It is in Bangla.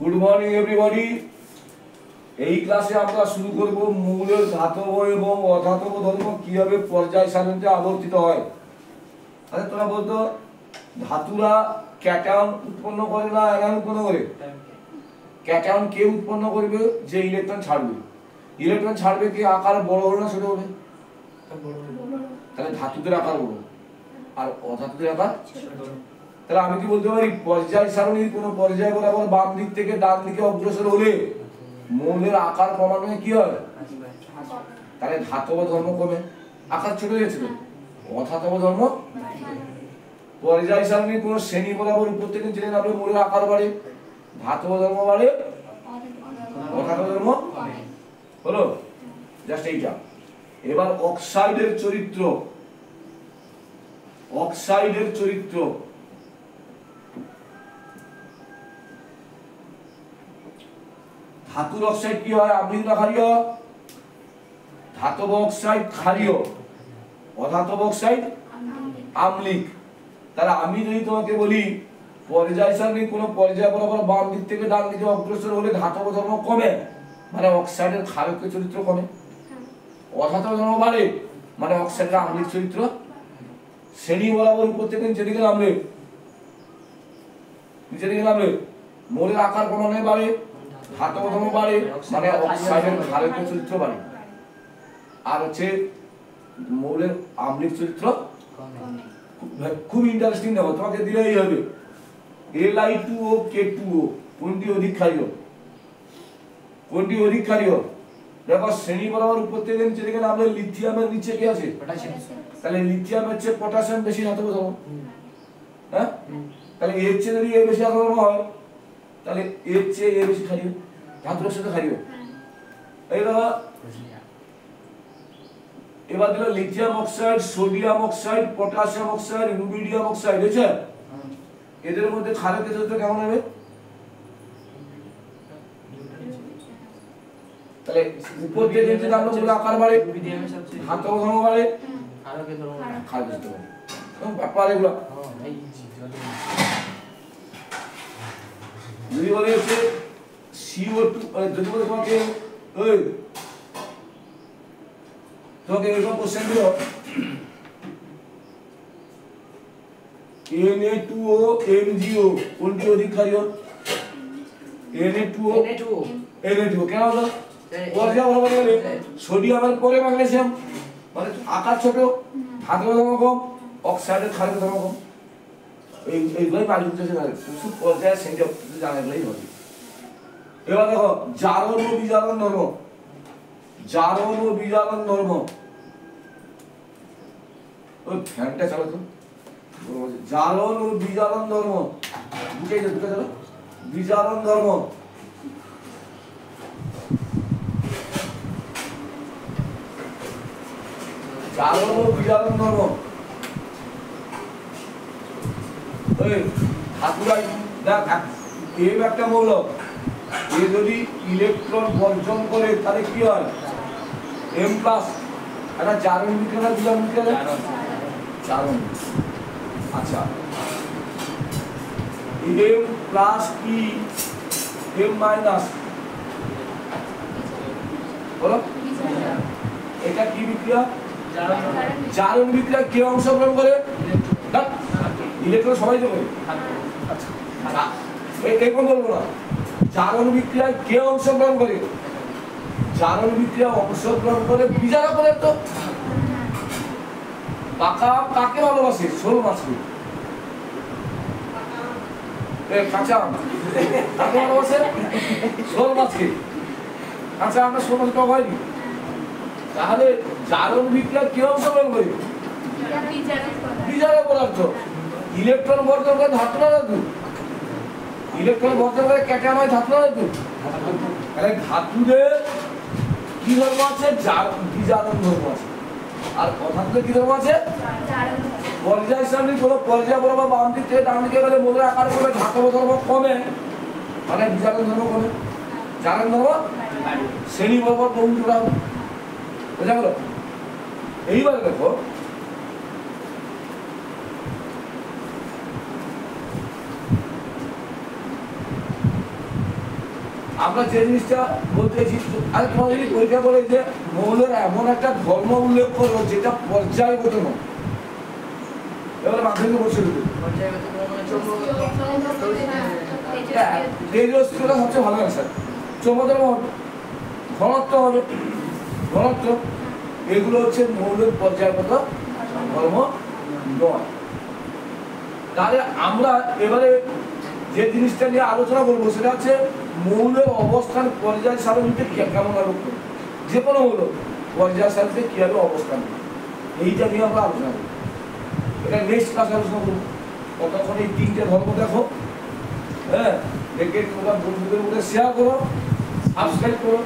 Good morning everybody. এই ক্লাসে আমরা শুরু করব মৌলের ধাতব এবং অধাতব ধর্ম কিভাবে পর্যায় সারণীতে আবর্তিত হয়। আচ্ছা তোরা বলতো ধাতুরা ক্যাটায়ন উৎপন্ন করে না অ্যানায়ন উৎপন্ন করে? ক্যাটায়ন কে উৎপন্ন করবে? যে ইলেকট্রন ছাড়বে। ইলেকট্রন ছাড়বে কি আকার বড় হবে না ছোট হবে? তাহলে ধাতুদের আকার বড় আর অধাতুদের আকার ছোট। তাহলে আমি কি বলতে পারি পর্যায় সারণীর কোন পর্যায় বরাবর বাম দিক থেকে ডান দিকে অগ্রসর হলে মৌলের আকার ক্রমান্বয়ে কি হয়? তাহলে ধাতব ধর্ম কমে, আকার ছোট হয়ে যাচ্ছে। অধাতব ধর্ম পর্যায় সারণীর কোন শ্রেণী বরাবর উপর থেকে নিচে নামলে মৌলের আকার বাড়ে, ধাতব ধর্ম বাড়ে, অধাতব ধর্ম হলো। জাস্ট এইটা। এবার অক্সাইডের চরিত্র, অক্সাইডের চরিত্র ধাতুর অক্সাইড কি হয়? আম্লিক না ক্ষারীয়? ধাতব অক্সাইড ক্ষারীয়, অধাতব অক্সাইড আম্লিক। তাহলে আমি যদি তোমাকে বলি পর্যায় সারণীর কোন পর্যায় বরাবর বাম দিক থেকে ডান দিকে অগ্রসর হলে ধাতব ধর্ম কমে, মানে অক্সাইডের ক্ষারকীয় চরিত্র কমে। অধাতব ধর্ম বাড়ে, মানে অক্সাইডের আম্লিক চরিত্র। শ্রেণী বরাবর উপর থেকে নিচে দিকে নামলে মৌলের আকার ক্রমান্বয়ে বাড়ে, ধাতব ধর্ম বাড়ে, মানে অক্সাইডের ক্ষারকীয় চরিত্র বাড়ে। আর হচ্ছে মৌলের আম্লিক চরিত্র খুব ইন্টারেস্টিং। দেখো তোমাকে দিলেই হবে Li2O K2O কোনটি অধিক ক্ষারীয়? কোনটি অধিক ক্ষারীয়? দেখো শ্রেণী বরাবর উপর থেকে নিচে দিকে নামলে লিথিয়ামের নিচে কি আছে? পটাশিয়াম। তাহলে লিথিয়ামের চেয়ে পটাশিয়াম বেশি ধাতব ধর্ম। হ্যাঁ, তাহলে এর চেয়ে যদি এ বেশি ধাতব ধর্ম হয় তাহলে এর চেয়ে এ বেশি ক্ষারীয়, ধাতুর সাথে ক্ষারীয়। এই দেখো এবার দিল lithium oxide, sodium oxide, potassium oxide, rubidium oxide, বুঝছো? এদের মধ্যে ক্ষারকীয় চরিত্র কেমন হবে? তাহলে উপর থেকে নিচে নামলে মৌলের আকার বাড়ে, ধাতব ধর্ম বাড়ে, ক্ষারকীয় ধর্ম বাড়ে। এবং ব্যাপার এগুলো যদি বলে হচ্ছে CO2, যদি বলে তোমাকে তোমাকে এরকম কোশ্চেন দিল Na2O MgO কোনটি অধিক ক্ষারীয়? Na2O কেন হলো? পর্যায় বরাবর গেলে সোডিয়ামের পরে ম্যাগনেসিয়াম, মানে আকার ছোট, ধাতব ধর্ম কম, অক্সাইডের ক্ষারকীয় ধর্ম কম। এইগুলোই পালিত হচ্ছে না, শুধু পর্যায় সেটা জানাগুলোই হবে। এবার দেখো জারণ ও বিজারণ ধর্ম, জারণ ও বিজারণ ধর্ম। ওই ফ্যানটা চালো তো। জারণ ও বিজারণ ধর্ম দুটো চলো। বিজারণ ধর্ম জারণ ও বিজারণ ধর্ম ওই ধাতুরাই দেখ এম একটা মৌল, এ যদি ইলেকট্রন বর্জন করে তাহলে কি হয়? M প্লাস একটা জারণ বিক্রিয়া, বিজারণ বিক্রিয়া, জারণ। আচ্ছা M প্লাস কি M মাইনাস বলো, এটা কি বিক্রিয়া? জারণ বিক্রিয়া। কে অংশগ্রহণ করে? ইলেকট্রন সবাই তো করে। আচ্ছা এরকম বলবো না, জারণ বিক্রিয়ায় কে অংশগ্রহণ করে? জারণ বিক্রিয়া অংশগ্রহণ করে বিজারক পদার্থ। পাকা কাকে ভালোবাসে? শোল মাছকে। কাঁচা আম কাকে ভালোবাসে? শোল মাছকে। কাঁচা আমরা শোল মাছ টক হয়নি। তাহলে জারণ বিক্রিয়া কে অংশগ্রহণ করে? বিজারক পদার্থ। ইলেকট্রন বর্জন করে ধাতু না ধাতু? ইলেকট্রন বর্জন করে ক্যাটায়ন হয় ধাতু না ধাতু? তাহলে ধাতুদের কি ধর্ম আছে? বিজারণ ধর্ম আছে। আর অধাতুদের কি ধর্ম আছে? পর্যায় সারণীর কোন পর্যায় বরাবর বাম দিক থেকে ডান দিকে গেলে মৌলের আকার কমে, ধাতব ধর্ম কমে, মানে বিজারণ ধর্ম কমে, জারণ ধর্ম শ্রেণী বরাবর বহু জোড়া হবে। বোঝা গেল? এইবার দেখো আমরা যে জিনিসটা বলতেছি, আর তোমার যদি পরীক্ষা করে যে মৌলের এমন একটা ধর্ম উল্লেখ করো যেটা পর্যায়গত নয়, এবারে মাধ্যমিকে বসে দেবে তেজস্ক্রিয়তা সবচেয়ে ভালো অ্যান্সার। চৌম্বকের ঘনত্ব হবে, ঘনত্ব, এগুলো হচ্ছে মৌলের পর্যায়গত ধর্ম নয়। তাহলে আমরা এবারে যে জিনিসটা নিয়ে আলোচনা করবো সেটা হচ্ছে মৌলের অবস্থান পর্যায় সারণীতে কেমন আলোক করবো, যে কোনো মৌল পর্যায় সারণীতে কিভাবে অবস্থান, এইটা নিয়ে আমরা আলোচনা করবো। এটা নেক্সট ক্লাসে আলোচনা করবো। ততক্ষণ এই তিনটে ধর্ম দেখো, হ্যাঁ, দেখে তোমরা বন্ধুদের মধ্যে শেয়ার করো, সাবস্ক্রাইব করো।